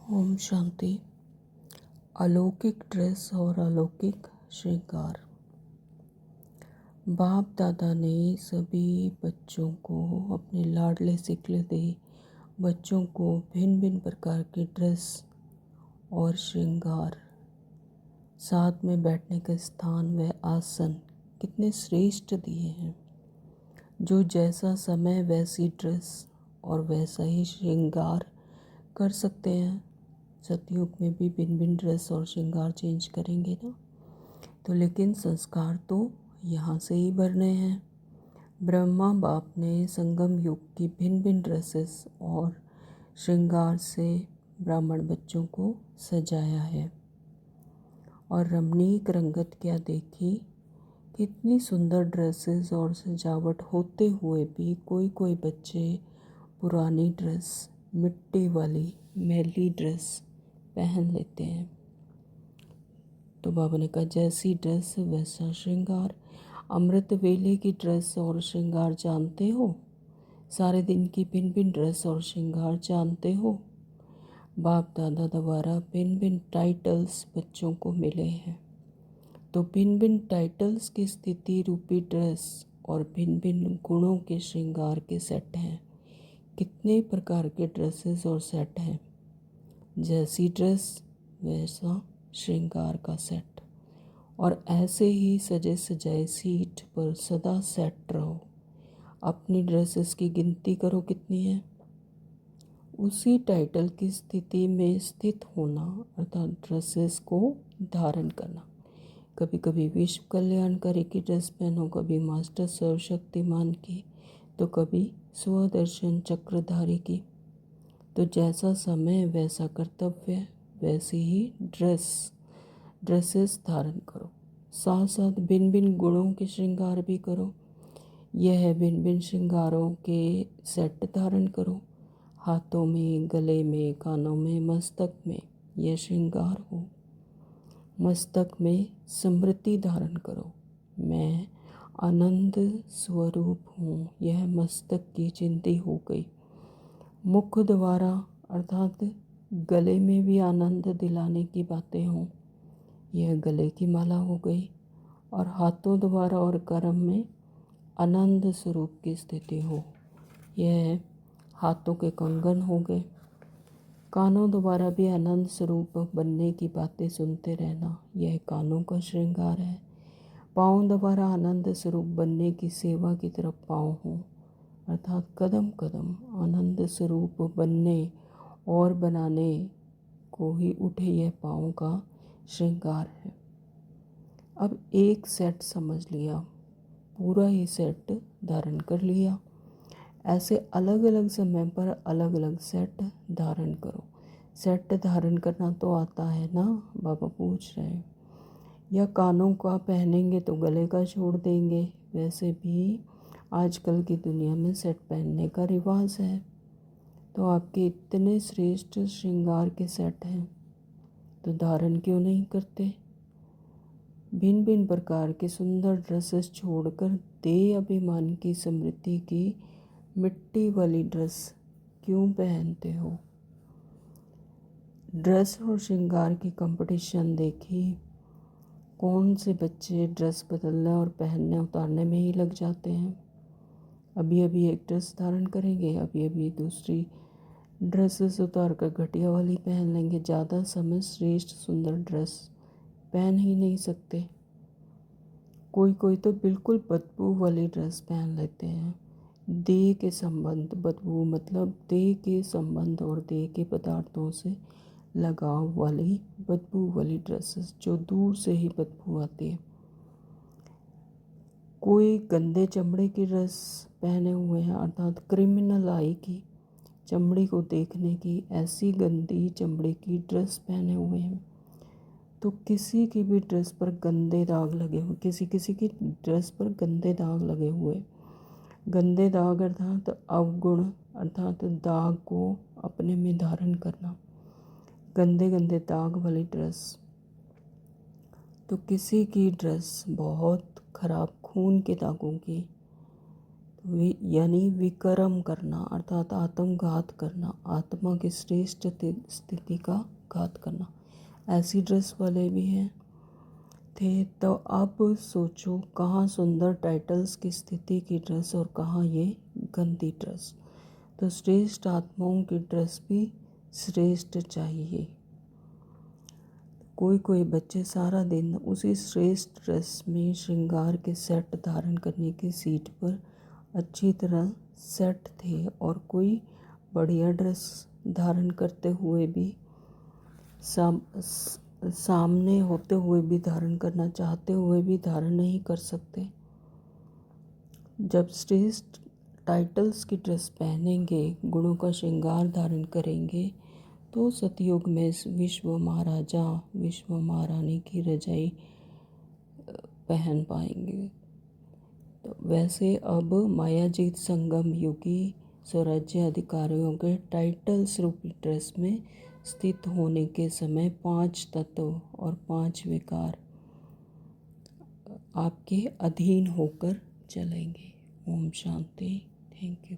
ओम शांति। अलौकिक ड्रेस और अलौकिक श्रृंगार। बाप दादा ने सभी बच्चों को, अपने लाडले सिकलते बच्चों को भिन्न भिन्न प्रकार के ड्रेस और श्रृंगार, साथ में बैठने का स्थान व आसन कितने श्रेष्ठ दिए हैं। जो जैसा समय वैसी ड्रेस और वैसा ही श्रृंगार कर सकते हैं। सतयुग में भी भिन्न भिन्न ड्रेस और श्रृंगार चेंज करेंगे ना, तो लेकिन संस्कार तो यहाँ से ही भरने हैं। ब्रह्मा बाप ने संगम युग की भिन्न भिन्न ड्रेसेस और श्रृंगार से ब्राह्मण बच्चों को सजाया है। और रमणीक रंगत क्या देखी, कितनी सुंदर ड्रेसेस और सजावट होते हुए भी कोई कोई बच्चे पुरानी ड्रेस, मिट्टी वाली मैली ड्रेस पहन लेते हैं। तो बाबा ने कहा जैसी ड्रेस वैसा श्रृंगार। अमृत वेले की ड्रेस और श्रृंगार जानते हो? सारे दिन की भिन्न भिन्न ड्रेस और श्रृंगार जानते हो? बाप दादा द्वारा भिन्न भिन्न टाइटल्स बच्चों को मिले हैं। तो भिन्न भिन्न टाइटल्स की स्थिति रूपी ड्रेस और भिन्न भिन्न गुणों के श्रृंगार के सेट हैं। कितने प्रकार के ड्रेसेस और सेट हैं। जैसी ड्रेस वैसा श्रृंगार का सेट। और ऐसे ही सजे सजाए सीट पर सदा सेट रहो। अपनी ड्रेसेस की गिनती करो कितनी है। उसी टाइटल की स्थिति में स्थित होना, अर्थात ड्रेसेस को धारण करना। कभी कभी विश्व कल्याणकारी की ड्रेस पहनो, कभी मास्टर सर्वशक्तिमान की, तो कभी स्वदर्शन चक्रधारी की। तो जैसा समय वैसा कर्तव्य, वैसी ही ड्रेसेस धारण करो। साथ साथ भिन्न भिन्न गुणों के श्रृंगार भी करो। यह भिन्न भिन्न श्रृंगारों के सेट धारण करो। हाथों में, गले में, कानों में, मस्तक में यह श्रृंगार हो। मस्तक में स्मृति धारण करो, मैं आनंद स्वरूप हूँ, यह मस्तक की चिंती हो गई। मुख द्वारा अर्थात गले में भी आनंद दिलाने की बातें हों, यह गले की माला हो गई। और हाथों द्वारा और कर्म में आनंद स्वरूप की स्थिति हो, यह हाथों के कंगन हो गए। कानों द्वारा भी आनंद स्वरूप बनने की बातें सुनते रहना, यह कानों का श्रृंगार है। पाँव द्वारा आनंद स्वरूप बनने की सेवा की तरफ पाँव हों, अर्थात कदम कदम आनंद स्वरूप बनने और बनाने को ही उठे, यह पाँव का श्रृंगार है। अब एक सेट समझ लिया, पूरा ही सेट धारण कर लिया। ऐसे अलग अलग समय पर अलग अलग सेट धारण करो। सेट धारण करना तो आता है ना, बाबा पूछ रहे हैं। या कानों का पहनेंगे तो गले का छोड़ देंगे। वैसे भी आजकल की दुनिया में सेट पहनने का रिवाज है। तो आपके इतने श्रेष्ठ श्रृंगार के सेट हैं, तो धारण क्यों नहीं करते? भिन्न भिन्न प्रकार के सुंदर ड्रेसेस छोड़कर देह अभिमान की स्मृति की मिट्टी वाली ड्रेस क्यों पहनते हो? ड्रेस और श्रृंगार की कंपटीशन देखी। कौन से बच्चे ड्रेस बदलने और पहनने उतारने में ही लग जाते हैं। अभी अभी एक ड्रेस धारण करेंगे, अभी अभी दूसरी ड्रेसेस उतार कर घटिया वाली पहन लेंगे। ज़्यादा समय श्रेष्ठ सुंदर ड्रेस पहन ही नहीं सकते। कोई कोई तो बिल्कुल बदबू वाली ड्रेस पहन लेते हैं। देह के संबंध, बदबू मतलब देह के संबंध और देह के पदार्थों से लगाव वाली बदबू वाली ड्रेसेस, जो दूर से ही बदबू आती है। कोई गंदे चमड़े की ड्रेस पहने हुए हैं, अर्थात क्रिमिनल आई की चमड़ी को देखने की ऐसी गंदी चमड़े की ड्रेस पहने हुए हैं। तो किसी की भी ड्रेस पर गंदे दाग लगे हुए, किसी किसी की ड्रेस पर गंदे दाग लगे हुए। गंदे दाग अर्थात अवगुण, अर्थात दाग को अपने में धारण करना। गंदे गंदे दाग वाली ड्रेस। तो किसी की ड्रेस बहुत खराब खून के दागों की, यानी विक्रम करना अर्थात आत्मघात करना, आत्मा की श्रेष्ठ स्थिति का घात करना। ऐसी ड्रेस वाले भी हैं थे। तो अब सोचो कहाँ सुंदर टाइटल्स की स्थिति की ड्रेस और कहाँ ये गंदी ड्रेस। तो श्रेष्ठ आत्माओं की ड्रेस भी श्रेष्ठ चाहिए। कोई कोई बच्चे सारा दिन उसी श्रेष्ठ ड्रेस में श्रृंगार के सेट धारण करने की सीट पर अच्छी तरह सेट थे और कोई बढ़िया ड्रेस धारण करते हुए भी सामने होते हुए भी धारण करना चाहते हुए भी धारण नहीं कर सकते। जब श्रेष्ठ टाइटल्स की ड्रेस पहनेंगे, गुणों का श्रृंगार धारण करेंगे, तो सतयुग में विश्व महाराजा विश्व महारानी की रजाई पहन पाएंगे। तो वैसे अब मायाजीत संगम युगी स्वराज्य अधिकारियों के टाइटल्स रूपी ड्रेस में स्थित होने के समय 5 तत्व और 5 विकार आपके अधीन होकर चलेंगे। ओम शांति। Thank you.